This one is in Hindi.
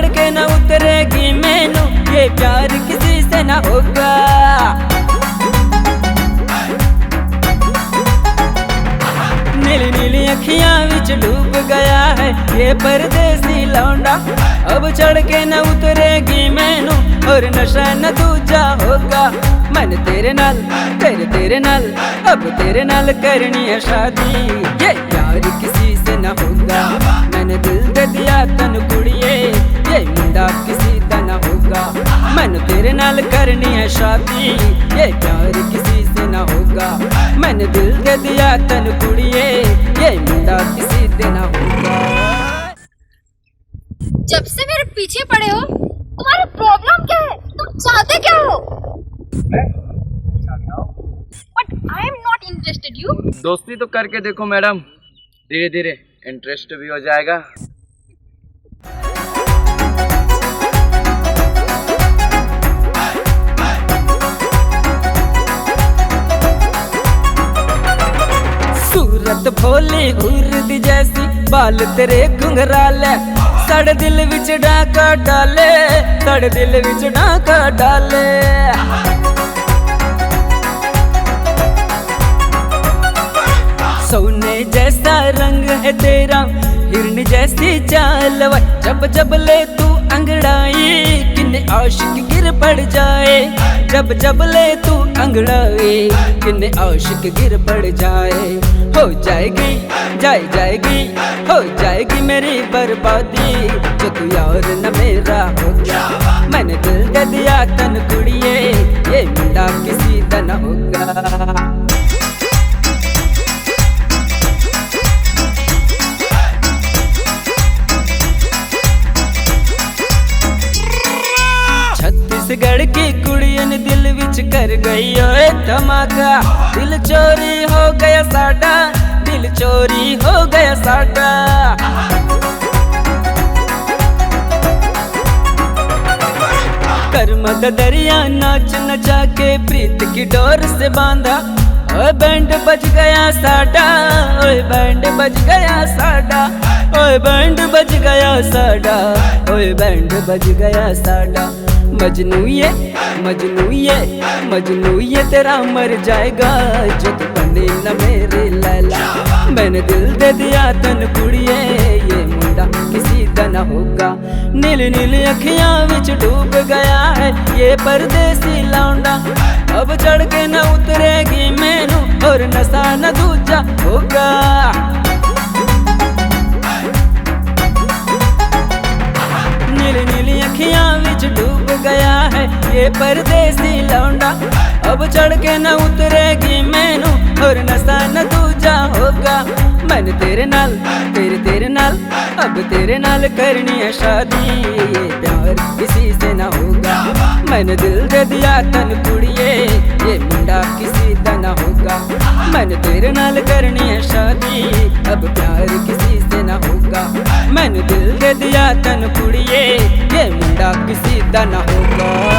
चढ़ के न उतरेगी मैनू, ये प्यार किसी से न होगा। नीली नीली अखियां विच डूब गया है ये परदेसी लौंडा। अब चढ़ के न उतरेगी मैनू और नशा न दूजा होगा। मैंने तेरे नाल तेरे नाल अब तेरे नाल करनी है शादी, ये प्यार किसी से न होगा। मैंने दिल दे दिया तन कुड़िए, ये मुंडा किसी दा न होगा। मैंने तेरे नाल करनी है शादी, ये प्यार किसी से न होगा। मैंने दिल दे दिया तन कुड़िए, ये मुंडा किसी से न होगा। जब से मेरे पीछे पड़े हो, तुम्हारा प्रॉब्लम क्या है? तुम चाहते क्या हो? But I am not interested you. दोस्ती तो करके देखो मैडम, धीरे धीरे इंटरेस्ट भी हो जाएगा। सूरत भोली घूरदी जैसी, बाल तेरे घुंघराले, साढ़े दिल विच डाका डाले, साढ़े दिल विच डाका डाले। सोने जैसा रंग है तेरा, हिरन जैसी चाल, जब जब ले तू अंगड़ाई, किन्ने आशिक गिर पड़ जाए। जब जब ले तू अंगड़ाई, किन्ने आशिक गिर पड़ जाए। हो जाएगी जाएगी हो जाएगी मेरी बर्बादी, जो तू यार न मेरा होगा। मैंने दिल दे दिया तन कुड़िए, ये मुंडा किसी दा न होगा। छत्तीसगढ़ की कुड़ियन दिल विच कर गई ओए धमाका। दिल चोरी हो गया साडा, दिल चोरी हो गया साडा। कर्म दरिया नाच नचा के प्रीत की डोर से बांधा। ओए बैंड बज गया साडा, ओए बैंड बज गया साडा, ओए बैंड बज गया साडा, ओए बैंड बज गया साडा। मजनू ये तेरा मर जाएगा, जो तू बने न मेरे लैला। मैंने दिल दे दिया तन कुड़िए, ये मुंडा किसी दा न होगा। नीली नीली अखियां विच डूब गया है ये परदेसी लौंडा। अब चढ़ के न उतरेगी मैनू और नशा न दूजा होगा। नीली नीली अखियां विच डूब गया है ये परदेसी लौंडा। अब चढ़ के न उतरेगी मैनू और नशा न दूजा होगा। मैंने तेरे नाल तेरे नाल अब तेरे नाल करनी है शादी, ये प्यार किसी से न होगा। मैंने दिल दे दिया तन कुड़िए, ये मुंडा किसी दा न होगा। मैंने तेरे नाल करनी है शादी, अब प्यार किसी से न होगा। मैंने दिल दे दिया तन कुड़िए, ये मुंडा किसी दा न होगा।